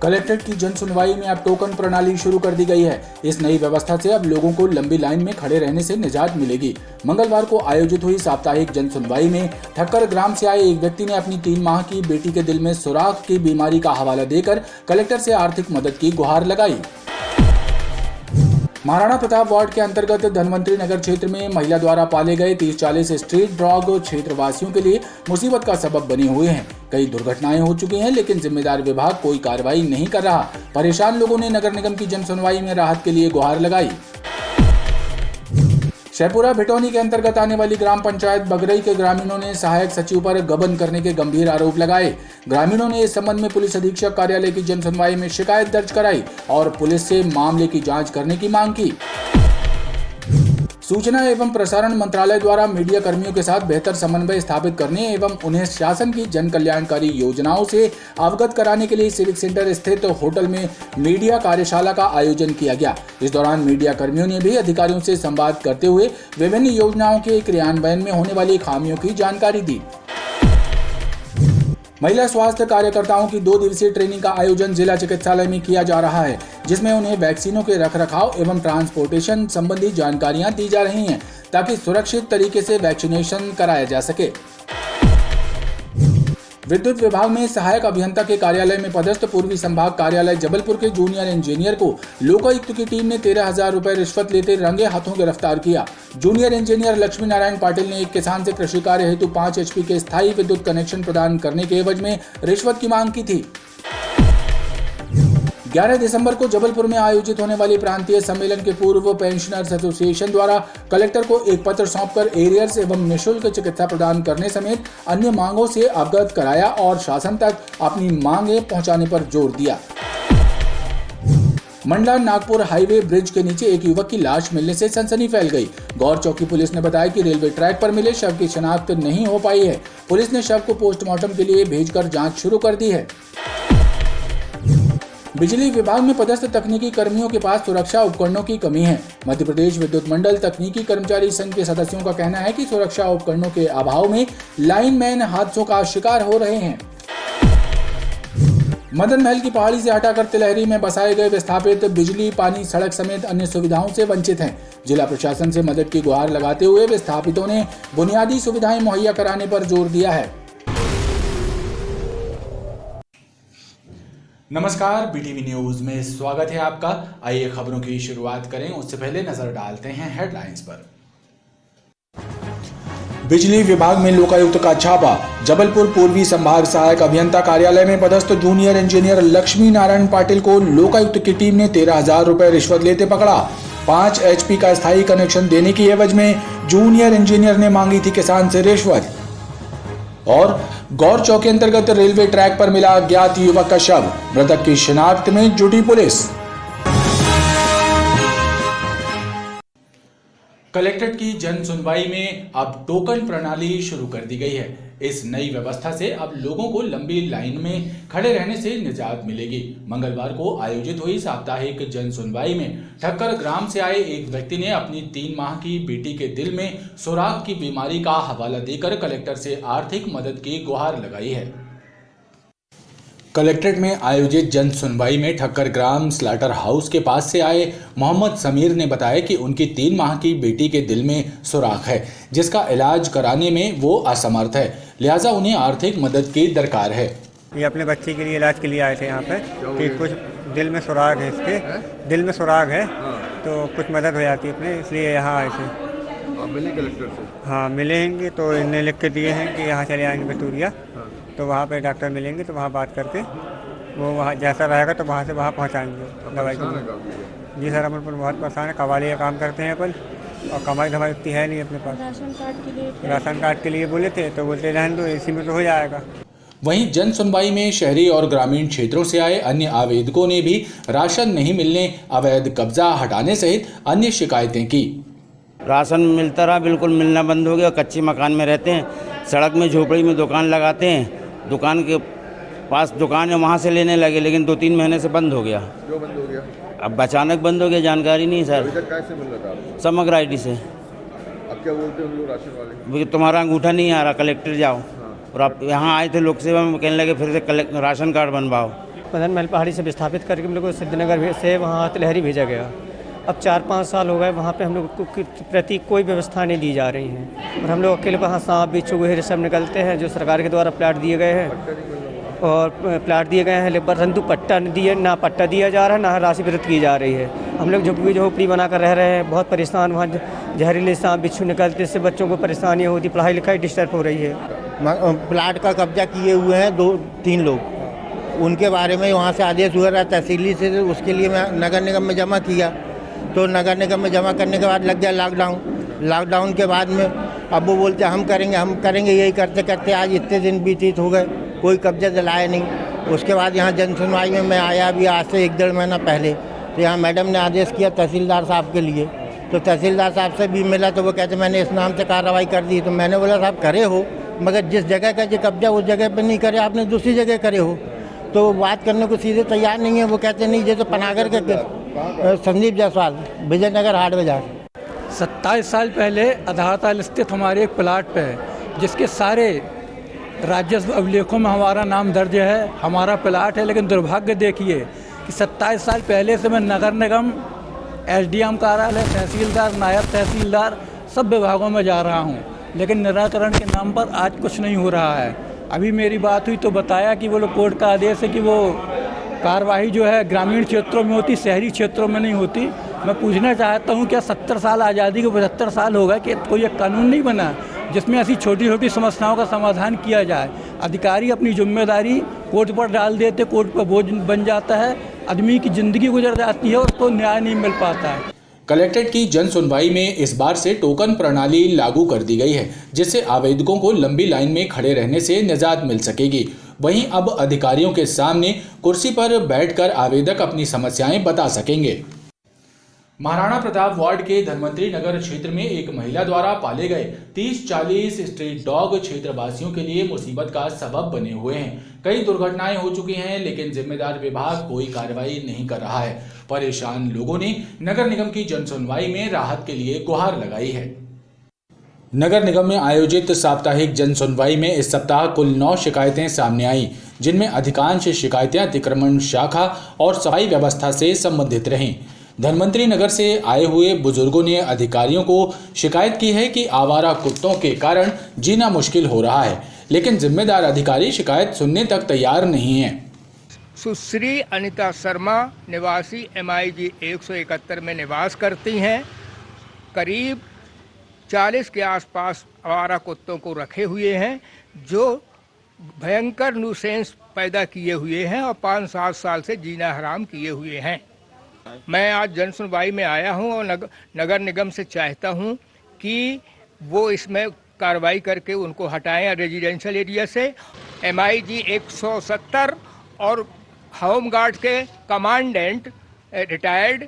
Collectorate की जन सुनवाई में अब टोकन प्रणाली शुरू कर दी गई है। इस नई व्यवस्था से अब लोगों को लंबी लाइन में खड़े रहने से निजात मिलेगी। मंगलवार को आयोजित हुई साप्ताहिक जन सुनवाई में ठक्कर ग्राम से आए एक व्यक्ति ने अपनी 3 माह की बेटी के दिल में सुराख की बीमारी का हवाला देकर कलेक्टर से आर्थिक मदद की गुहार लगाई। महाराणा प्रताप वार्ड के अंतर्गत धनवंतरी नगर क्षेत्र में महिला द्वारा पाले गए 30-40 स्ट्रीट डॉग क्षेत्रवासियों के लिए मुसीबत का सबब बने हुए हैं। कई दुर्घटनाएं हो चुकी हैं, लेकिन जिम्मेदार विभाग कोई कार्रवाई नहीं कर रहा। परेशान लोगों ने नगर निगम की जन सुनवाई में राहत के लिए गुहार लगाई। शहपुरा भिटौनी के अंतर्गत आने वाली ग्राम पंचायत बगरई के ग्रामीणों ने सहायक सचिव पर गबन करने के गंभीर आरोप लगाए। ग्रामीणों ने इस संबंध में पुलिस अधीक्षक कार्यालय की जन सुनवाई में शिकायत दर्ज कराई और पुलिस से मामले की जांच करने की मांग की। सूचना एवं प्रसारण मंत्रालय द्वारा मीडिया कर्मियों के साथ बेहतर समन्वय स्थापित करने एवं उन्हें शासन की जन कल्याणकारी योजनाओं से अवगत कराने के लिए सिविक सेंटर स्थित होटल में मीडिया कार्यशाला का आयोजन किया गया। इस दौरान मीडिया कर्मियों ने भी अधिकारियों से संवाद करते हुए विभिन्न योजनाओं के क्रियान्वयन में होने वाली खामियों की जानकारी दी। महिला स्वास्थ्य कार्यकर्ताओं की 2 दिवसीय ट्रेनिंग का आयोजन जिला चिकित्सालय में किया जा रहा है, जिसमें उन्हें वैक्सीनों के रखरखाव एवं ट्रांसपोर्टेशन संबंधी जानकारियां दी जा रही हैं, ताकि सुरक्षित तरीके से वैक्सीनेशन कराया जा सके। विद्युत विभाग में सहायक अभियंता के कार्यालय में पदस्थ पूर्वी संभाग कार्यालय जबलपुर के जूनियर इंजीनियर को लोकायुक्त की टीम ने 13,000 रुपए रिश्वत लेते रंगे हाथों गिरफ्तार किया। जूनियर इंजीनियर लक्ष्मी नारायण पाटिल ने एक किसान से कृषि कार्य हेतु 5 HP के स्थायी विद्युत कनेक्शन प्रदान करने के एवज में रिश्वत की मांग की थी। 11 दिसंबर को जबलपुर में आयोजित होने वाले प्रांतीय सम्मेलन के पूर्व पेंशनर्स एसोसिएशन द्वारा कलेक्टर को एक पत्र सौंपकर एरियर्स एवं निःशुल्क चिकित्सा प्रदान करने समेत अन्य मांगों से अवगत कराया और शासन तक अपनी मांगें पहुंचाने पर जोर दिया। मंडला नागपुर हाईवे ब्रिज के नीचे एक युवक की लाश मिलने से सनसनी फैल गई। गौर चौकी पुलिस ने बताया कि रेलवे ट्रैक पर मिले शव की शिनाख्त नहीं हो पाई है। पुलिस ने शव को पोस्टमार्टम के लिए भेजकर जांच शुरू कर दी है। बिजली विभाग में पदस्थ तकनीकी कर्मियों के पास सुरक्षा उपकरणों की कमी है। मध्य प्रदेश विद्युत मंडल तकनीकी कर्मचारी संघ के सदस्यों का कहना है कि सुरक्षा उपकरणों के अभाव में लाइनमैन हादसों का शिकार हो रहे हैं। मदन महल की पहाड़ी से हटाकर तिलहरी में बसाए गए विस्थापित बिजली, पानी, सड़क समेत अन्य सुविधाओं से वंचित हैं। जिला प्रशासन से मदद की गुहार लगाते हुए विस्थापितों ने बुनियादी सुविधाएं मुहैया कराने पर जोर दिया है। नमस्कार, BTV न्यूज में स्वागत है आपका। आइए खबरों की शुरुआत करें, उससे पहले नजर डालते हैं हेडलाइंस पर। बिजली विभाग में लोकायुक्त का छापा। जबलपुर पूर्वी संभाग सहायक अभियंता कार्यालय में पदस्थ जूनियर इंजीनियर लक्ष्मी नारायण पाटिल को लोकायुक्त की टीम ने 13,000 रुपए रिश्वत लेते पकड़ा। 5 HP का स्थायी कनेक्शन देने की एवज में जूनियर इंजीनियर ने मांगी थी किसान से रिश्वत। और गौर चौकी अंतर्गत रेलवे ट्रैक पर मिला अज्ञात युवक का शव, मृतक की शिनाख्त में जुटी पुलिस। कलेक्ट्रेट की जन सुनवाई में अब टोकन प्रणाली शुरू कर दी गई है। इस नई व्यवस्था से अब लोगों को लंबी लाइन में खड़े रहने से निजात मिलेगी। मंगलवार को आयोजित हुई साप्ताहिक जन सुनवाई में ठक्कर ग्राम से आए एक व्यक्ति ने अपनी 3 माह की बेटी के दिल में सुराख की बीमारी का हवाला देकर कलेक्टर से आर्थिक मदद की गुहार लगाई है। कलेक्ट्रेट में आयोजित जन सुनवाई में ठक्कर ग्राम स्लाटर हाउस के पास से आए मोहम्मद समीर ने बताया कि उनकी 3 माह की बेटी के दिल में सुराख है, जिसका इलाज कराने में वो असमर्थ है, लिहाजा उन्हें आर्थिक मदद की दरकार है। ये अपने बच्चे के लिए इलाज के लिए आए थे यहाँ पे कि कुछ दिल में सुराख है, इसके दिल में सुराख है तो कुछ मदद हो जाती है अपने, इसलिए यहाँ आए थे। आप मिले कलेक्टर से? हाँ मिलेंगे, तो इन्हें लिख के दिए हैं कि यहाँ चले आएंगे बिटूरिया, तो वहाँ पे डॉक्टर मिलेंगे तो वहाँ बात करके वो वहाँ जैसा रहेगा तो वहाँ से वहाँ पहुँचाएंगे दवाई को। जी सर, हम अपन बहुत परेशान है, कवाली का काम करते हैं अपन और कमाई धमाई उतनी है नहीं अपने पास। राशन कार्ड के लिए बोले थे तो बोलते रहने दो, इसी में तो हो जाएगा। वहीं जन सुनवाई में शहरी और ग्रामीण क्षेत्रों से आए अन्य आवेदकों ने भी राशन नहीं मिलने, अवैध कब्जा हटाने सहित अन्य शिकायतें की। राशन मिलता रहा, बिल्कुल मिलना बंद हो गया। कच्चे मकान में रहते हैं, सड़क में झोपड़ी में दुकान लगाते हैं, दुकान के पास दुकान है वहाँ से लेने लगे, लेकिन 2-3 महीने से बंद हो गया। क्यों बंद हो गया? अब अचानक बंद हो गया, जानकारी नहीं सर। अभी तक कैसे मिल रहा था? समग्र ID से। अब क्या बोलते हैं उन लोग राशन वाले? तुम्हारा अंगूठा नहीं आ रहा, कलेक्टर जाओ। और आप यहाँ आए थे लोक सेवा में, कहने लगे फिर से राशन कार्ड बनवाओ। मदन महल पहाड़ी से विस्थापित करके हम लोग को सिद्धनगर से वहाँ तिलहरी भेजा गया। अब 4-5 साल हो गए, वहाँ पे हम लोग को प्रति कोई व्यवस्था नहीं दी जा रही है और हम लोग अकेले वहाँ सांप बिच्छू वगैरह सब निकलते हैं जो सरकार के द्वारा प्लाट दिए गए हैं और प्लाट दिए गए हैं, लेकिन परंतु पट्टा ना पट्टा दिया जा रहा है ना राशि वितरित की जा रही है। हम लोग झोपड़ी बना कर रह रहे हैं, बहुत परेशान, वहाँ जहरीले सांप बिच्छू निकलते, इससे बच्चों को परेशानी होती, पढ़ाई लिखाई डिस्टर्ब हो रही है। प्लाट का कब्जा किए हुए हैं 2-3 लोग, उनके बारे में वहाँ से आदेश हुआ रहा तहसीली से, उसके लिए मैं नगर निगम में जमा किया। तो नगर निगम में जमा करने के बाद लग गया लॉकडाउन के बाद में अब वो बोलते हम करेंगे, यही करते करते आज इतने दिन व्यतीत हो गए, कोई कब्जा दिलाया नहीं। उसके बाद यहाँ जन सुनवाई में मैं आया अभी आज से 1-1.5 महीना पहले, तो यहाँ मैडम ने आदेश किया तहसीलदार साहब के लिए, तो तहसीलदार साहब से भी मिला तो वो कहते मैंने इस नाम से कार्रवाई कर दी। तो मैंने बोला साहब करे हो, मगर जिस जगह का जो कब्जा उस जगह पर नहीं करे, आपने दूसरी जगह करे हो, तो बात करने को सीधे तैयार नहीं है। वो कहते नहीं, ये तो पनागर के संदीप जायसवाल, विजयनगर हाट बाजार। 27 साल पहले अधारताल स्थित हमारे एक प्लाट पे जिसके सारे राजस्व अभिलेखों में हमारा नाम दर्ज है, हमारा प्लाट है, लेकिन दुर्भाग्य देखिए कि 27 साल पहले से मैं नगर निगम, एसडीएम कार्यालय, तहसीलदार, नायब तहसीलदार सब विभागों में जा रहा हूँ, लेकिन निराकरण के नाम पर आज कुछ नहीं हो रहा है। अभी मेरी बात हुई तो बताया कि वो लोग कोर्ट का आदेश है कि वो कार्रवाई जो है ग्रामीण क्षेत्रों में होती, शहरी क्षेत्रों में नहीं होती। मैं पूछना चाहता हूँ क्या 70 साल आज़ादी के 75 साल हो गए कि कोई एक कानून नहीं बना जिसमें ऐसी छोटी छोटी समस्याओं का समाधान किया जाए? अधिकारी अपनी जिम्मेदारी कोर्ट पर डाल देते, कोर्ट पर बोझ बन जाता है, आदमी की ज़िंदगी गुजर जाती है और उसको न्याय नहीं मिल पाता है। कलेक्ट्रेट की जन सुनवाई में इस बार से टोकन प्रणाली लागू कर दी गई है, जिससे आवेदकों को लंबी लाइन में खड़े रहने से निजात मिल सकेगी। वहीं अब अधिकारियों के सामने कुर्सी पर बैठकर आवेदक अपनी समस्याएं बता सकेंगे। महाराणा प्रताप वार्ड के धनवंतरी नगर क्षेत्र में एक महिला द्वारा पाले गए 30-40 स्ट्रीट डॉग क्षेत्रवासियों के लिए मुसीबत का सबब बने हुए हैं। कई दुर्घटनाएं हो चुकी हैं, लेकिन जिम्मेदार विभाग कोई कार्रवाई नहीं कर रहा है। परेशान लोगों ने नगर निगम की जन सुनवाई में राहत के लिए गुहार लगाई है। नगर निगम में आयोजित साप्ताहिक जन सुनवाई में इस सप्ताह कुल 9 शिकायतें सामने आई, जिनमें अधिकांश शिकायतें अतिक्रमण शाखा और सफाई व्यवस्था से संबंधित रहीं। धनवंतरी नगर से आए हुए बुजुर्गों ने अधिकारियों को शिकायत की है कि आवारा कुत्तों के कारण जीना मुश्किल हो रहा है, लेकिन जिम्मेदार अधिकारी शिकायत सुनने तक तैयार नहीं है। सुश्री अनिता शर्मा निवासी MIG 171 में निवास करती हैं। करीब 40 के आसपास आवारा कुत्तों को रखे हुए हैं जो भयंकर न्यूसेंस पैदा किए हुए हैं और 5-7 साल से जीना हराम किए हुए हैं। मैं आज जन सुनवाई में आया हूं और नगर निगम से चाहता हूं कि वो इसमें कार्रवाई करके उनको हटाएं रेजिडेंशियल एरिया से। MIG 170 और होमगार्ड के कमांडेंट रिटायर्ड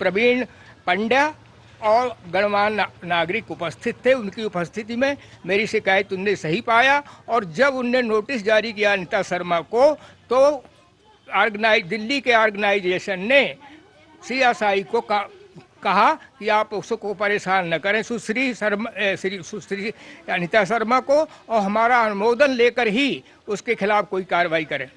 प्रवीण पंड्या और गणमान्य नागरिक उपस्थित थे। उनकी उपस्थिति में मेरी शिकायत उनने सही पाया और जब उनने नोटिस जारी किया अनिता शर्मा को, तो दिल्ली के ऑर्गेनाइजेशन ने CSI को कहा कि आप उसको परेशान न करें, सुश्री अनिता शर्मा को, और हमारा अनुमोदन लेकर ही उसके खिलाफ कोई कार्रवाई करें।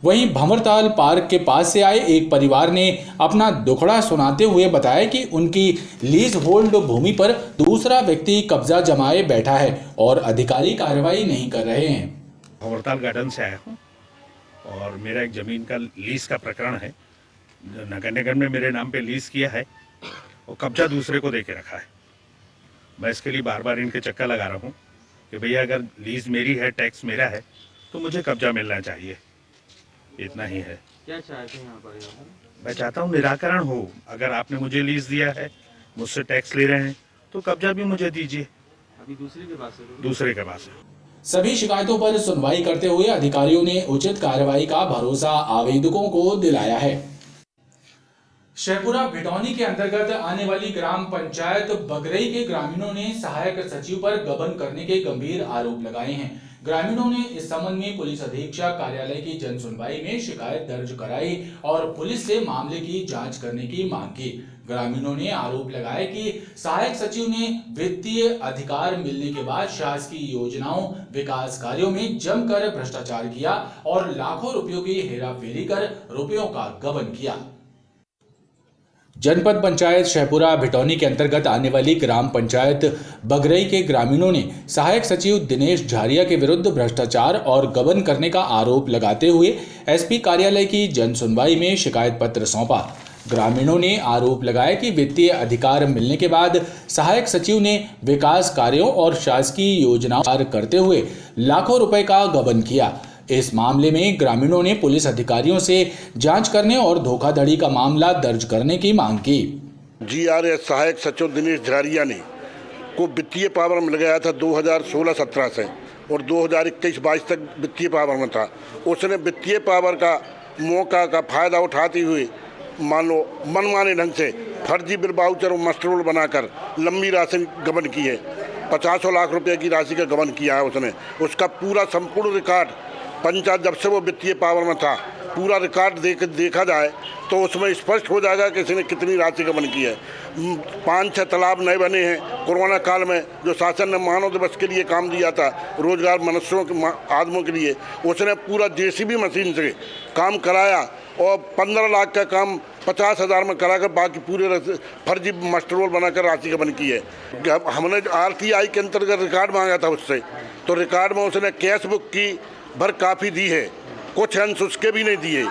वहीं भंवरताल पार्क के पास से आए एक परिवार ने अपना दुखड़ा सुनाते हुए बताया कि उनकी लीज होल्ड भूमि पर दूसरा व्यक्ति कब्जा जमाए बैठा है और अधिकारी कार्रवाई नहीं कर रहे हैं। भंवरताल गार्डन से आया हूँ और मेरा एक ज़मीन का लीज का प्रकरण है। नगर निगम ने मेरे नाम पे लीज किया है और कब्जा दूसरे को देके रखा है। मैं इसके लिए बार बार इनके चक्कर लगा रहा हूँ कि भैया अगर लीज मेरी है, टैक्स मेरा है, तो मुझे कब्जा मिलना चाहिए। इतना ही है। क्या चाहते हैं यहाँ पर? मैं चाहता हूँ निराकरण हो। अगर आपने मुझे लीज दिया है, मुझसे टैक्स ले रहे हैं, तो कब्जा भी मुझे दीजिए। अभी दूसरे के पास है। सभी शिकायतों पर सुनवाई करते हुए अधिकारियों ने उचित कार्रवाई का भरोसा आवेदकों को दिलाया है। शेरपुरा भिटौनी के अंतर्गत आने वाली ग्राम पंचायत बगरई के ग्रामीणों ने सहायक सचिव पर गबन करने के गंभीर आरोप लगाए हैं। ग्रामीणों ने इस संबंध में पुलिस अधीक्षक कार्यालय की जन सुनवाई में शिकायत दर्ज कराई और पुलिस से मामले की जांच करने की मांग की। ग्रामीणों ने आरोप लगाया कि सहायक सचिव ने वित्तीय अधिकार मिलने के बाद शासकीय योजनाओं विकास कार्यों में जमकर भ्रष्टाचार किया और लाखों रुपयों की हेराफेरी कर रुपयों का गबन किया। जनपद पंचायत शहपुरा भिटौनी के अंतर्गत आने वाली ग्राम पंचायत बगरई के ग्रामीणों ने सहायक सचिव दिनेश झारिया के विरुद्ध भ्रष्टाचार और गबन करने का आरोप लगाते हुए एसपी कार्यालय की जन सुनवाई में शिकायत पत्र सौंपा। ग्रामीणों ने आरोप लगाया कि वित्तीय अधिकार मिलने के बाद सहायक सचिव ने विकास कार्यों और शासकीय योजनाओं करते हुए लाखों रुपए का गबन किया। इस मामले में ग्रामीणों ने पुलिस अधिकारियों से जांच करने और धोखाधड़ी का मामला दर्ज करने की मांग की। जीआरएस सहायक सचिव दिनेश झारिया ने को वित्तीय पावर मिल गया था 2016-17 से और 2021-22 तक वित्तीय पावर में था। उसने वित्तीय पावर का मौका का फायदा उठाते हुए मानो मनमाने ढंग से फर्जी बिल बाउचर और मास्टर रोल बनाकर लंबी राशि गबन की है। 50 लाख रुपए की राशि का गबन किया है उसने। उसका पूरा संपूर्ण रिकॉर्ड पंचायत जब से वो वित्तीय पावर में था पूरा रिकॉर्ड देखा जाए तो उसमें स्पष्ट हो जाएगा कि इसने कितनी राशि गबन की है। 5-6 तालाब नए बने हैं कोरोना काल में जो शासन ने मानव दिवस के लिए काम दिया था रोजगार मनुष्यों के आदमियों के लिए। उसने पूरा जेसीबी मशीन से काम कराया और 15 लाख का काम 50,000 में कराकर बाकी पूरे फर्जी मास्टर रोल बनाकर राशि गबन की है। हमने RTI के अंतर्गत रिकॉर्ड मांगा था उससे तो रिकॉर्ड में उसने कैश बुक की भर काफ़ी दी है, कुछ अंश उसके भी नहीं दिए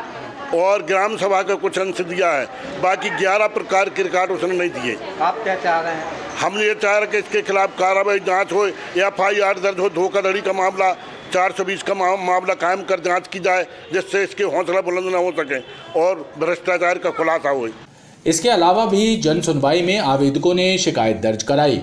और ग्राम सभा का कुछ अंश दिया है। बाकी 11 प्रकार के रिकॉर्ड उसने नहीं दिए। आप क्या चाह रहे हैं? हम ये चाह रहे हैं कि इसके खिलाफ कार्रवाई जांच हो, FIR दर्ज हो, धोखाधड़ी का मामला 420 का मामला कायम कर जांच की जाए जिससे इसके हौसला बुलंद न हो सके और भ्रष्टाचार का खुलासा हो। इसके अलावा भी जन सुनवाई में आवेदकों ने शिकायत दर्ज कराई।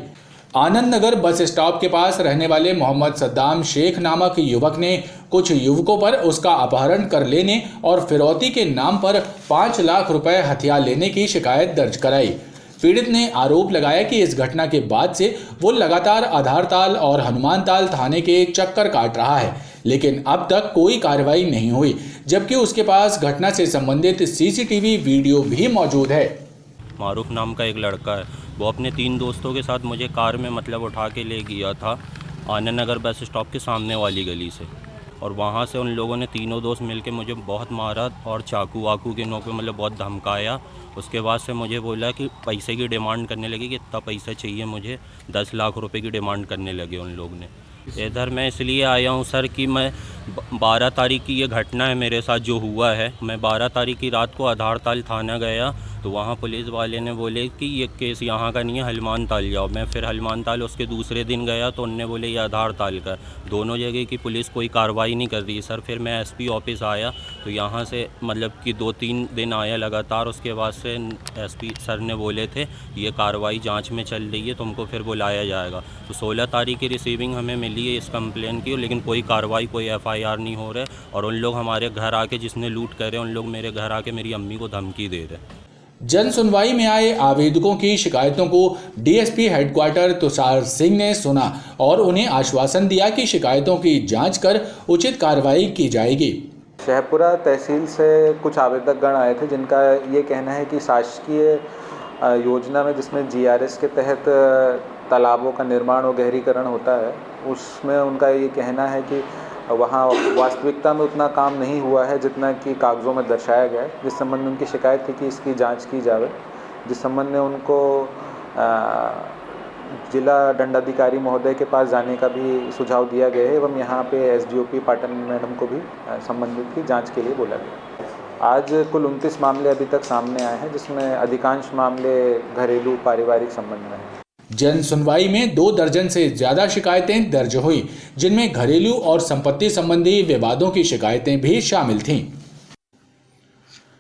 आनंद नगर बस स्टॉप के पास रहने वाले मोहम्मद सद्दाम शेख नामक युवक ने कुछ युवकों पर उसका अपहरण कर लेने और फिरौती के नाम पर 5 लाख रुपए हथिया लेने की शिकायत दर्ज कराई। पीड़ित ने आरोप लगाया कि इस घटना के बाद से वो लगातार आधारताल और हनुमानताल थाने के चक्कर काट रहा है, लेकिन अब तक कोई कार्रवाई नहीं हुई, जबकि उसके पास घटना से संबंधित CCTV वीडियो भी मौजूद है। मारूफ नाम का एक लड़का है, वो अपने 3 दोस्तों के साथ मुझे कार में उठा के ले गया था आनंद नगर बस स्टॉप के सामने वाली गली से और वहाँ से उन लोगों ने तीनों दोस्त मिलके मुझे बहुत मारा और चाकू वाकू के नोक पे बहुत धमकाया। उसके बाद से मुझे बोला कि पैसे की डिमांड करने लगे कि इतना पैसा चाहिए मुझे, 10 लाख रुपए की डिमांड करने लगे उन लोग ने। इधर मैं इसलिए आया हूँ सर कि मैं 12 तारीख की ये घटना है मेरे साथ जो हुआ है। मैं 12 तारीख की रात को आधारताल थाना गया तो वहाँ पुलिस वाले ने बोले कि ये केस यहाँ का नहीं है, हनुमानताल जाओ। मैं फिर हनुमानताल उसके दूसरे दिन गया तो उनने बोले ये आधारताल का। दोनों जगह की पुलिस कोई कार्रवाई नहीं कर रही सर। फिर मैं SP ऑफिस आया तो यहाँ से कि 2-3 दिन आया लगातार। उसके बाद से SP सर ने बोले थे ये कार्रवाई जांच में चल रही है, तुमको फिर बुलाया जाएगा। तो 16 तारीख की रिसीविंग हमें मिली है इस कंप्लेन की, लेकिन कोई कार्रवाई कोई FIR नहीं हो रहा है। और उन लोग हमारे घर आके जिसने लूट करे उन लोग मेरे घर आके मेरी अम्मी को धमकी दे रहे। जन सुनवाई में आए आवेदकों की शिकायतों को DSP हेडक्वार्टर तुषार सिंह ने सुना और उन्हें आश्वासन दिया कि शिकायतों की जांच कर उचित कार्रवाई की जाएगी। शहपुरा तहसील से कुछ आवेदक गण आए थे जिनका ये कहना है कि शासकीय योजना में जिसमें GRS के तहत तालाबों का निर्माण और गहरीकरण होता है उसमें उनका ये कहना है कि वहाँ वास्तविकता में उतना काम नहीं हुआ है जितना कि कागज़ों में दर्शाया गया है। जिस संबंध में उनकी शिकायत थी कि इसकी जांच की जाए, जिस संबंध में उनको जिला दंडाधिकारी महोदय के पास जाने का भी सुझाव दिया गया है एवं यहाँ पे SDOP पाटन मैडम को भी संबंधित की जांच के लिए बोला गया। आज कुल 29 मामले अभी तक सामने आए हैं जिसमें अधिकांश मामले घरेलू पारिवारिक संबंध में हैं। जन सुनवाई में 2 दर्जन से ज्यादा शिकायतें दर्ज हुई, जिनमें घरेलू और संपत्ति संबंधी विवादों की शिकायतें भी शामिल थीं।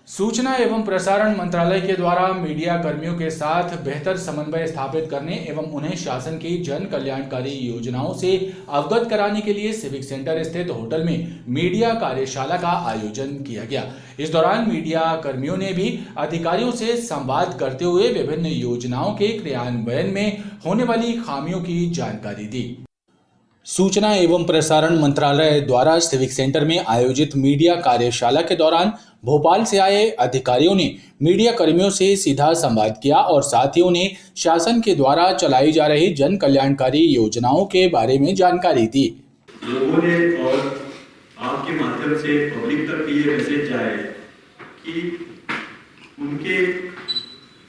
सूचना एवं प्रसारण मंत्रालय के द्वारा मीडिया कर्मियों के साथ बेहतर समन्वय स्थापित करने एवं उन्हें शासन की जन कल्याणकारी योजनाओं से अवगत कराने के लिए सिविक सेंटर स्थित होटल में मीडिया कार्यशाला का आयोजन किया गया। इस दौरान मीडिया कर्मियों ने भी अधिकारियों से संवाद करते हुए विभिन्न योजनाओं के क्रियान्वयन में होने वाली खामियों की जानकारी दी। सूचना एवं प्रसारण मंत्रालय द्वारा सिविक सेंटर में आयोजित मीडिया कार्यशाला के दौरान भोपाल से आए अधिकारियों ने मीडिया कर्मियों से सीधा संवाद किया और साथियों ने शासन के द्वारा चलाई जा रही जन कल्याणकारी योजनाओं के बारे में जानकारी दी। लोगों ने और आपके माध्यम से पब्लिक तक ये मैसेज जाए कि उनके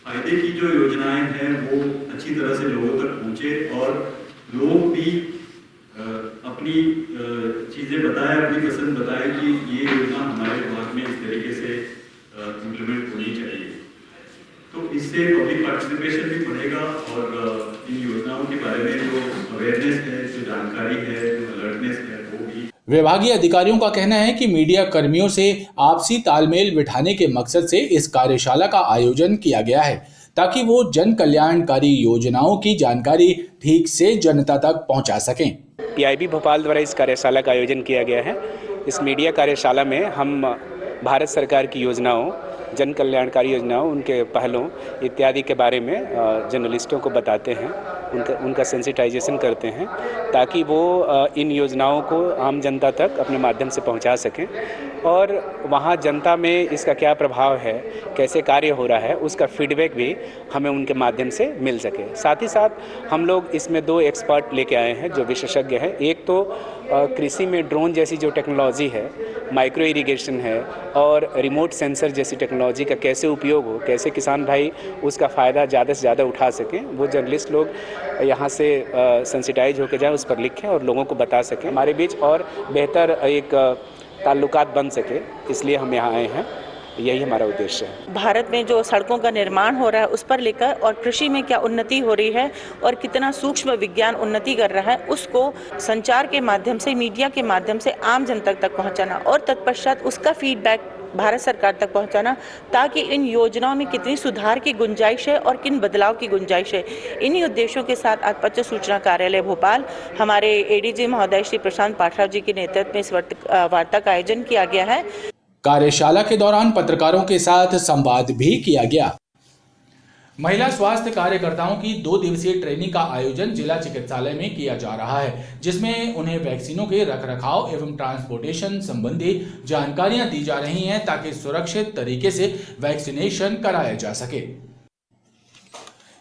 फायदे की जो योजनाएं हैं वो अच्छी तरह से लोगों तक पहुंचे और लोग भी अपनी चीज़ें बताएं, अपनी पसंद बताएं कि ये योजना हमारे विभाग में इस तरीके से इम्प्लीमेंट होनी चाहिए। तो इससे पब्लिक पार्टिसिपेशन भी बढ़ेगा और इन योजनाओं के बारे में जो अवेयरनेस है, जो जानकारी है, जो अलर्टनेस है वो भी। विभागीय अधिकारियों का कहना है कि मीडिया कर्मियों से आपसी तालमेल बिठाने के मकसद से इस कार्यशाला का आयोजन किया गया है ताकि वो जन कल्याणकारी योजनाओं की जानकारी ठीक से जनता तक पहुंचा सकें। पीआईबी भोपाल द्वारा इस कार्यशाला का आयोजन किया गया है। इस मीडिया कार्यशाला में हम भारत सरकार की योजनाओं, जन कल्याणकारी योजनाओं, उनके पहलों इत्यादि के बारे में जर्नलिस्टों को बताते हैं, उनका सेंसिटाइजेशन करते हैं ताकि वो इन योजनाओं को आम जनता तक अपने माध्यम से पहुंचा सकें और वहाँ जनता में इसका क्या प्रभाव है, कैसे कार्य हो रहा है, उसका फीडबैक भी हमें उनके माध्यम से मिल सके। साथ ही साथ हम लोग इसमें 2 एक्सपर्ट लेके आए हैं जो विशेषज्ञ हैं। एक तो कृषि में ड्रोन जैसी जो टेक्नोलॉजी है, माइक्रो इरिगेशन है और रिमोट सेंसर जैसी टेक्नोलॉजी का कैसे उपयोग हो, कैसे किसान भाई उसका फ़ायदा ज़्यादा से ज़्यादा उठा सकें, वो जर्नलिस्ट लोग यहाँ से सेंसिटाइज होकर जाए, उस पर लिखें और लोगों को बता सकें। हमारे बीच और बेहतर एक ताल्लुकात बन सके, इसलिए हम यहाँ आए हैं। यही हमारा उद्देश्य है। भारत में जो सड़कों का निर्माण हो रहा है उस पर लेकर और कृषि में क्या उन्नति हो रही है और कितना सूक्ष्म विज्ञान उन्नति कर रहा है, उसको संचार के माध्यम से, मीडिया के माध्यम से आम जनता तक पहुंचाना और तत्पश्चात उसका फीडबैक भारत सरकार तक पहुंचाना ताकि इन योजनाओं में कितनी सुधार की गुंजाइश है और किन बदलाव की गुंजाइश है। इन्हीं उद्देश्यों के साथ आज पत्र सूचना कार्यालय भोपाल हमारे एडीजी महोदय श्री प्रशांत पाठराव जी के नेतृत्व में इस वार्ता का आयोजन किया गया है। कार्यशाला के दौरान पत्रकारों के साथ संवाद भी किया गया। महिला स्वास्थ्य कार्यकर्ताओं की 2 दिवसीय ट्रेनिंग का आयोजन जिला चिकित्सालय में किया जा रहा है, जिसमें उन्हें वैक्सीनों के रखरखाव एवं ट्रांसपोर्टेशन संबंधी जानकारियां दी जा रही हैं ताकि सुरक्षित तरीके से वैक्सीनेशन कराया जा सके।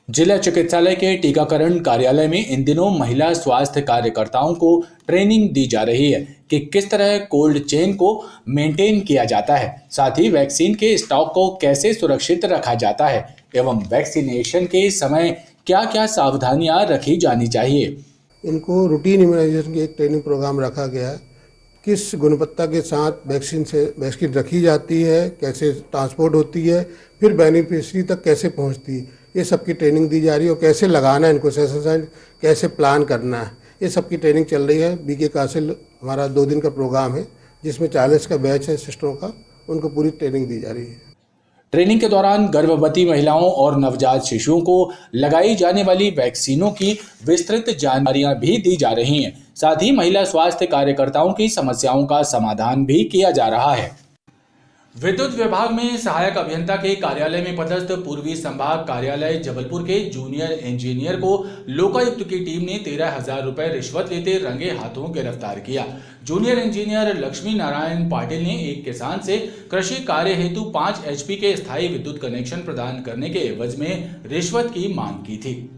जिला चिकित्सालय के टीकाकरण कार्यालय में इन दिनों महिला स्वास्थ्य कार्यकर्ताओं को ट्रेनिंग दी जा रही है कि किस तरह कोल्ड चेन को मेंटेन किया जाता है, साथ ही वैक्सीन के स्टॉक को कैसे सुरक्षित रखा जाता है एवं वैक्सीनेशन के समय क्या क्या सावधानियां रखी जानी चाहिए। इनको रूटीन इम्यूनाइजेशन की एक ट्रेनिंग प्रोग्राम रखा गया है, किस गुणवत्ता के साथ वैक्सीन रखी जाती है, कैसे ट्रांसपोर्ट होती है, फिर बेनिफिशियरी तक कैसे पहुंचती है, ये सब की ट्रेनिंग दी जा रही है और कैसे लगाना है इनको, कैसे प्लान करना है, ये सब की ट्रेनिंग चल रही है। बीके कासिल हमारा 2 दिन का प्रोग्राम है जिसमें 40 का बैच है सिस्टरों का, उनको पूरी ट्रेनिंग दी जा रही है। ट्रेनिंग के दौरान गर्भवती महिलाओं और नवजात शिशुओं को लगाई जाने वाली वैक्सीनों की विस्तृत जानकारियां भी दी जा रही हैं। साथ ही महिला स्वास्थ्य कार्यकर्ताओं की समस्याओं का समाधान भी किया जा रहा है। विद्युत विभाग में सहायक अभियंता के कार्यालय में पदस्थ पूर्वी संभाग कार्यालय जबलपुर के जूनियर इंजीनियर को लोकायुक्त की टीम ने 13,000 रुपए रिश्वत लेते रंगे हाथों गिरफ्तार किया। जूनियर इंजीनियर लक्ष्मी नारायण पाटिल ने एक किसान से कृषि कार्य हेतु 5 HP के स्थायी विद्युत कनेक्शन प्रदान करने के एवज में रिश्वत की मांग की थी।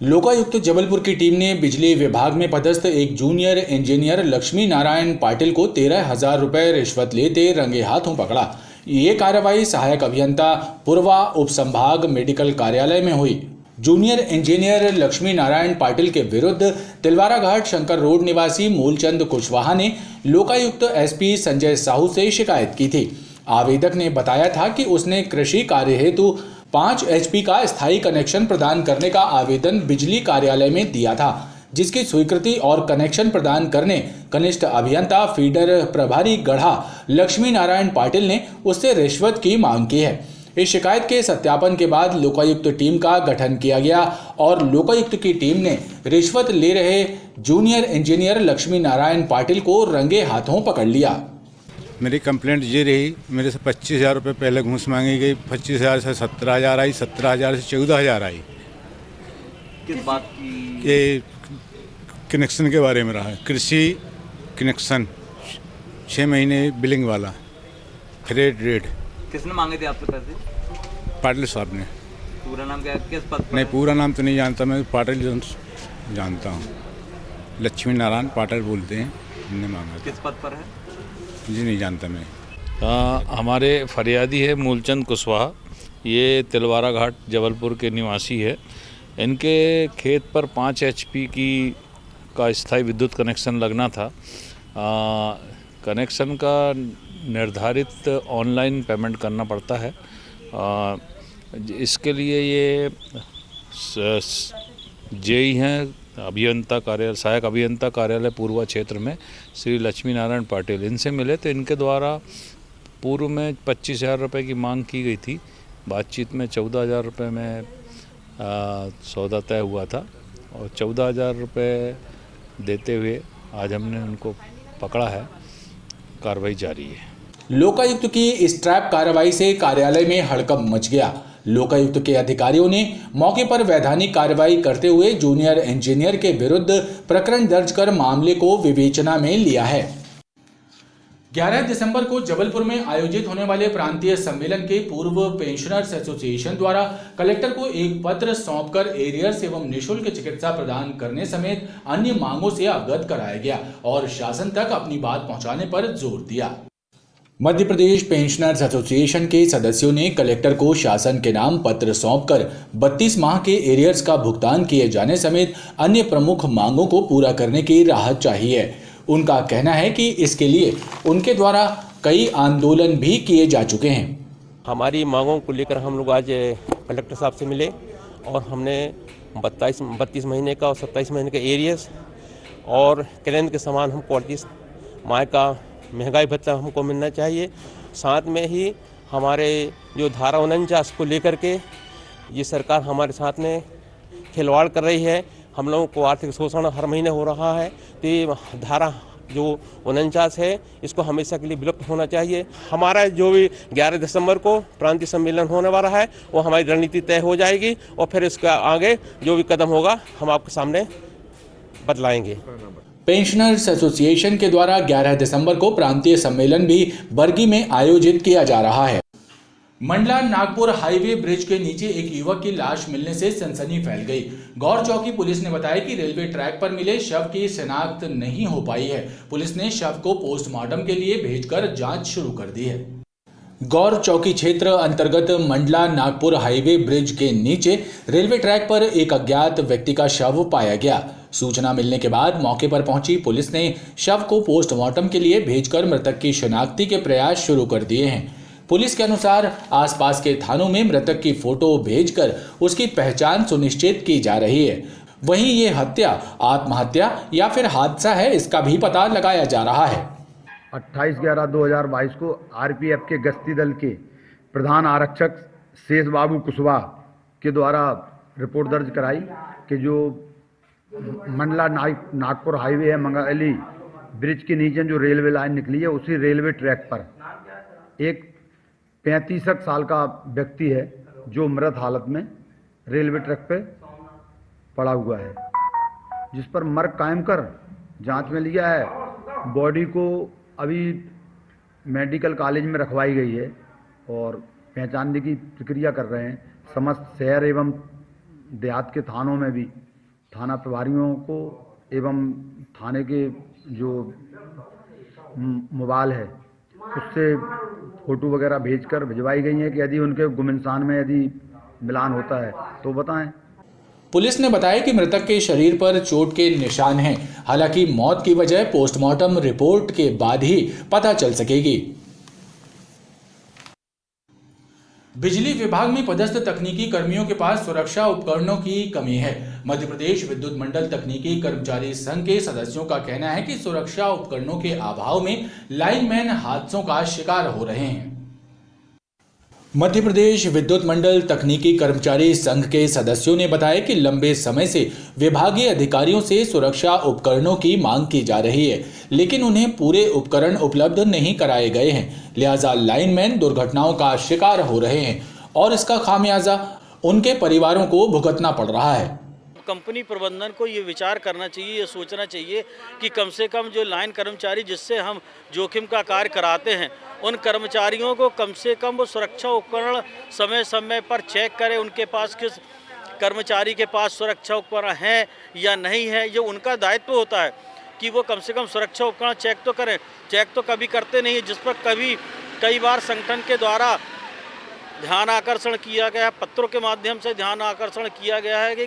लोकायुक्त जबलपुर की टीम ने बिजली विभाग में पदस्थ एक जूनियर इंजीनियर लक्ष्मी नारायण पाटिल को 13,000 रुपए रिश्वत लेते रंगे हाथों पकड़ा। ये कार्रवाई सहायक अभियंता पूर्वा उप संभाग मेडिकल कार्यालय में हुई। जूनियर इंजीनियर लक्ष्मी नारायण पाटिल के विरुद्ध तिलवारा घाट शंकर रोड निवासी मूलचंद कुशवाहा ने लोकायुक्त SP संजय साहू से शिकायत की थी। आवेदक ने बताया था कि उसने कृषि कार्य हेतु 5 HP का स्थायी कनेक्शन प्रदान करने का आवेदन बिजली कार्यालय में दिया था, जिसकी स्वीकृति और कनेक्शन प्रदान करने कनिष्ठ अभियंता फीडर प्रभारी गढ़ा लक्ष्मी नारायण पाटिल ने उससे रिश्वत की मांग की है। इस शिकायत के सत्यापन के बाद लोकायुक्त टीम का गठन किया गया और लोकायुक्त की टीम ने रिश्वत ले रहे जूनियर इंजीनियर लक्ष्मी नारायण पाटिल को रंगे हाथों पकड़ लिया। मेरी कंप्लेंट ये रही, मेरे से 25,000 रुपये पहले घूस मांगी गई, 25,000 से 17,000 आई, 17,000 से 14,000 आई। किस बात की? ये कनेक्शन के बारे में रहा है। कृषि कनेक्शन 6 महीने बिलिंग वाला, फ्लैट रेट। किसने मांगे थे आपसे पैसे? पाटिल साहब ने। पूरा नाम क्या है, किस पद पर? नहीं, पूरा नाम तो नहीं जानता मैं, पाटिल जानता हूँ। लक्ष्मी नारायण पाटिल बोलते हैं, हमने मांगा। किस पद पर है? जी नहीं जानता मैं। हमारे फरियादी है मूलचंद कुशवाहा, ये तिलवारा घाट जबलपुर के निवासी है। इनके खेत पर 5 HP का स्थायी विद्युत कनेक्शन लगना था। कनेक्शन का निर्धारित ऑनलाइन पेमेंट करना पड़ता है। इसके लिए ये जेई हैं अभियंता कार्यालय, सहायक अभियंता कार्यालय पूर्वा क्षेत्र में श्री लक्ष्मी नारायण पाटिल, इनसे मिले तो इनके द्वारा पूर्व में 25,000 रुपये की मांग की गई थी। बातचीत में 14,000 रुपये में सौदा तय हुआ था और 14,000 रुपये देते हुए आज हमने उनको पकड़ा है। कार्रवाई जारी है। लोकायुक्त की इस ट्रैप कार्रवाई से कार्यालय में हड़कंप मच गया। लोकायुक्त के अधिकारियों ने मौके पर वैधानिक कार्रवाई करते हुए जूनियर इंजीनियर के विरुद्ध प्रकरण दर्ज कर मामले को विवेचना में लिया है। 11 दिसंबर को जबलपुर में आयोजित होने वाले प्रांतीय सम्मेलन के पूर्व पेंशनर्स एसोसिएशन द्वारा कलेक्टर को एक पत्र सौंपकर एरियर्स एवं निःशुल्क चिकित्सा प्रदान करने समेत अन्य मांगों से अवगत कराया गया और शासन तक अपनी बात पहुंचाने पर जोर दिया। मध्य प्रदेश पेंशनर्स एसोसिएशन के सदस्यों ने कलेक्टर को शासन के नाम पत्र सौंपकर 32 माह के एरियर्स का भुगतान किए जाने समेत अन्य प्रमुख मांगों को पूरा करने की राहत चाहिए। उनका कहना है कि इसके लिए उनके द्वारा कई आंदोलन भी किए जा चुके हैं। हमारी मांगों को लेकर हम लोग आज कलेक्टर साहब से मिले और हमने 32 महीने का और 27 महीने का एरियर्स और केंद्र के समान हमको 38 माह का महंगाई भत्ता हमको मिलना चाहिए। साथ में ही हमारे जो धारा 49 को लेकर के ये सरकार हमारे साथ में खिलवाड़ कर रही है। हम लोगों को आर्थिक शोषण हर महीने हो रहा है, तो ये धारा जो 49 है इसको हमेशा के लिए विलुप्त होना चाहिए। हमारा जो भी 11 दिसंबर को प्रांतीय सम्मेलन होने वाला है वो हमारी रणनीति तय हो जाएगी और फिर इसका आगे जो भी कदम होगा हम आपके सामने बतलाएंगे। पेंशनर्स एसोसिएशन के द्वारा 11 दिसंबर को प्रांतीय सम्मेलन भी बरगी में आयोजित किया जा रहा है। मंडला नागपुर हाईवे ब्रिज के नीचे एक युवक की लाश मिलने से सनसनी फैल गई। गौर चौकी पुलिस ने बताया कि रेलवे ट्रैक पर मिले शव की शिनाख्त नहीं हो पाई है। पुलिस ने शव को पोस्टमार्टम के लिए भेजकर जांच शुरू कर दी है। गौर चौकी क्षेत्र अंतर्गत मंडला नागपुर हाईवे ब्रिज के नीचे रेलवे ट्रैक पर एक अज्ञात व्यक्ति का शव पाया गया। सूचना मिलने के बाद मौके पर पहुंची पुलिस ने शव को पोस्टमार्टम के लिए भेजकर मृतक की शिनाख्ती के प्रयास शुरू कर दिए हैं। पुलिस के अनुसार आसपास के थानों में मृतक की फोटो भेजकर उसकी पहचान सुनिश्चित की जा रही है। वहीं ये हत्या, आत्महत्या या फिर हादसा है, इसका भी पता लगाया जा रहा है। 28/11/2022 को आरपीएफ के गश्ती दल के प्रधान आरक्षक शेष बाबू कुशवाहा के द्वारा रिपोर्ट दर्ज कराई कि जो मंडला नागपुर हाईवे है, मंगाली ब्रिज के नीचे जो रेलवे लाइन निकली है उसी रेलवे ट्रैक पर एक 35 साल का व्यक्ति है जो मृत हालत में रेलवे ट्रैक पे पड़ा हुआ है, जिस पर मर्ग कायम कर जांच में लिया है। बॉडी को अभी मेडिकल कॉलेज में रखवाई गई है और पहचानने की प्रक्रिया कर रहे हैं। समस्त शहर एवं देहात के थानों में भी थाना प्रभारियों को एवं थाने के जो मोबाइल है उससे फोटो वगैरह भेजकर भिजवाई गई हैं कि यदि उनके गुमनाम में यदि मिलान होता है तो बताएं। पुलिस ने बताया कि मृतक के शरीर पर चोट के निशान हैं। हालांकि मौत की वजह पोस्टमार्टम रिपोर्ट के बाद ही पता चल सकेगी। बिजली विभाग में पदस्थ तकनीकी कर्मियों के पास सुरक्षा उपकरणों की कमी है। मध्य प्रदेश विद्युत मंडल तकनीकी कर्मचारी संघ के सदस्यों का कहना है कि सुरक्षा उपकरणों के अभाव में लाइनमैन हादसों का शिकार हो रहे हैं। मध्य प्रदेश विद्युत मंडल तकनीकी कर्मचारी संघ के सदस्यों ने बताया कि लंबे समय से विभागीय अधिकारियों से सुरक्षा उपकरणों की मांग की जा रही है, लेकिन उन्हें पूरे उपकरण उपलब्ध नहीं कराए गए हैं। लिहाजा लाइनमैन दुर्घटनाओं का शिकार हो रहे हैं और इसका खामियाजा उनके परिवारों को भुगतना पड़ रहा है। कंपनी प्रबंधन को ये विचार करना चाहिए, ये सोचना चाहिए कि कम से कम जो लाइन कर्मचारी जिससे हम जोखिम का कार्य कराते हैं, उन कर्मचारियों को कम से कम वो सुरक्षा उपकरण समय समय पर चेक करें, उनके पास किस कर्मचारी के पास सुरक्षा उपकरण हैं या नहीं है। ये उनका दायित्व होता है कि वो कम से कम सुरक्षा उपकरण चेक तो करें। चेक तो कभी करते नहीं है, जिस पर कई बार संगठन के द्वारा ध्यान आकर्षण किया गया है, पत्रों के माध्यम से ध्यान आकर्षण किया गया है कि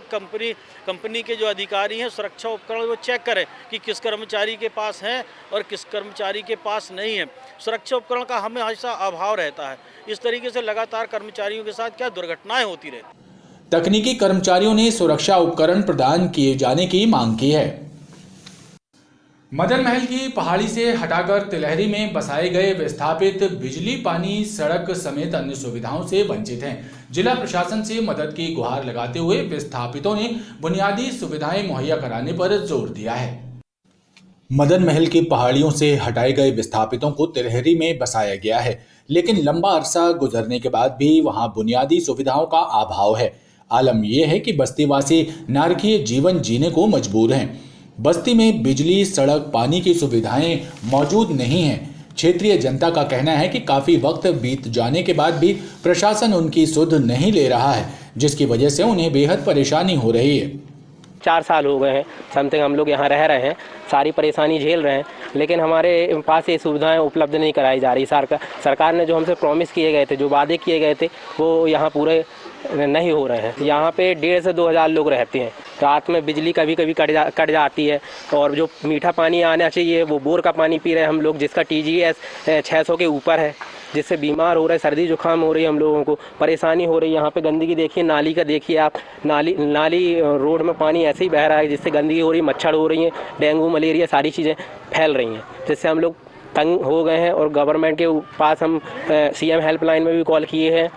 कंपनी के जो अधिकारी हैं सुरक्षा उपकरण वो चेक करें कि किस कर्मचारी के पास हैं और किस कर्मचारी के पास नहीं है। सुरक्षा उपकरण का हमेशा अभाव रहता है। इस तरीके से लगातार कर्मचारियों के साथ क्या दुर्घटनाएं होती रहती। तकनीकी कर्मचारियों ने सुरक्षा उपकरण प्रदान किए जाने की मांग की है। मदन महल की पहाड़ी से हटाकर तिलहरी में बसाए गए विस्थापित बिजली, पानी, सड़क समेत अन्य सुविधाओं से वंचित हैं। जिला प्रशासन से मदद की गुहार लगाते हुए विस्थापितों ने बुनियादी सुविधाएं मुहैया कराने पर जोर दिया है। मदन महल की पहाड़ियों से हटाए गए विस्थापितों को तिलहरी में बसाया गया है, लेकिन लंबा अरसा गुजरने के बाद भी वहां बुनियादी सुविधाओं का अभाव है। आलम यह है कि बस्तीवासी नारकीय जीवन जीने को मजबूर हैं। बस्ती में बिजली, सड़क, पानी की सुविधाएं मौजूद नहीं हैं। क्षेत्रीय जनता का कहना है कि काफी वक्त बीत जाने के बाद भी प्रशासन उनकी सुध नहीं ले रहा है, जिसकी वजह से उन्हें बेहद परेशानी हो रही है। 4 साल हो गए हैं समथिंग हम लोग यहाँ रह रहे हैं, सारी परेशानी झेल रहे हैं, लेकिन हमारे पास ये सुविधाएं उपलब्ध नहीं कराई जा रही। सरकार ने जो हमसे प्रॉमिस किए गए थे, जो वादे किए गए थे, वो यहाँ पूरे नहीं हो रहे हैं। यहाँ पे 1,500 से 2,000 लोग रहते हैं। रात में बिजली कभी कभी कट जाती है और जो मीठा पानी आना चाहिए वो बोर का पानी पी रहे हैं हम लोग, जिसका TGS 600 के ऊपर है, जिससे बीमार हो रहे हैं, सर्दी जुकाम हो रही है, हम लोगों को परेशानी हो रही है। यहाँ पे गंदगी देखिए, नाली का देखिए आप, नाली रोड में पानी ऐसे ही बह रहा है, जिससे गंदगी हो रही है, मच्छर हो रही है, डेंगू मलेरिया सारी चीज़ें फैल रही हैं, जिससे हम लोग तंग हो गए हैं। और गवर्नमेंट के पास हम CM हेल्पलाइन में भी कॉल किए हैं,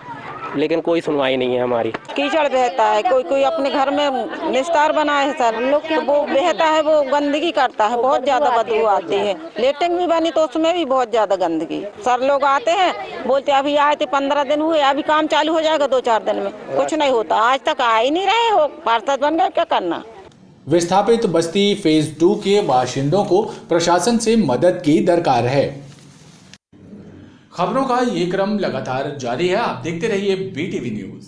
लेकिन कोई सुनवाई नहीं है हमारी। कीचड़ बहता है, कोई अपने घर में निस्तार बनाए है सर, तो वो बहता है, वो गंदगी करता है, बहुत ज्यादा बदबू आती है। लेटरिन भी बनी तो उसमें भी बहुत ज्यादा गंदगी। सर लोग आते हैं, बोलते अभी आए थे 15 दिन हुए, अभी काम चालू हो जाएगा 2-4 दिन में, कुछ नहीं होता। आज तक आ ही नहीं रहे हो, पार्षद बन गए, क्या करना। विस्थापित बस्ती फेज 2 के बाशिंदों को प्रशासन से मदद की दरकार है। खबरों का ये क्रम लगातार जारी है। आप देखते रहिए BTV न्यूज।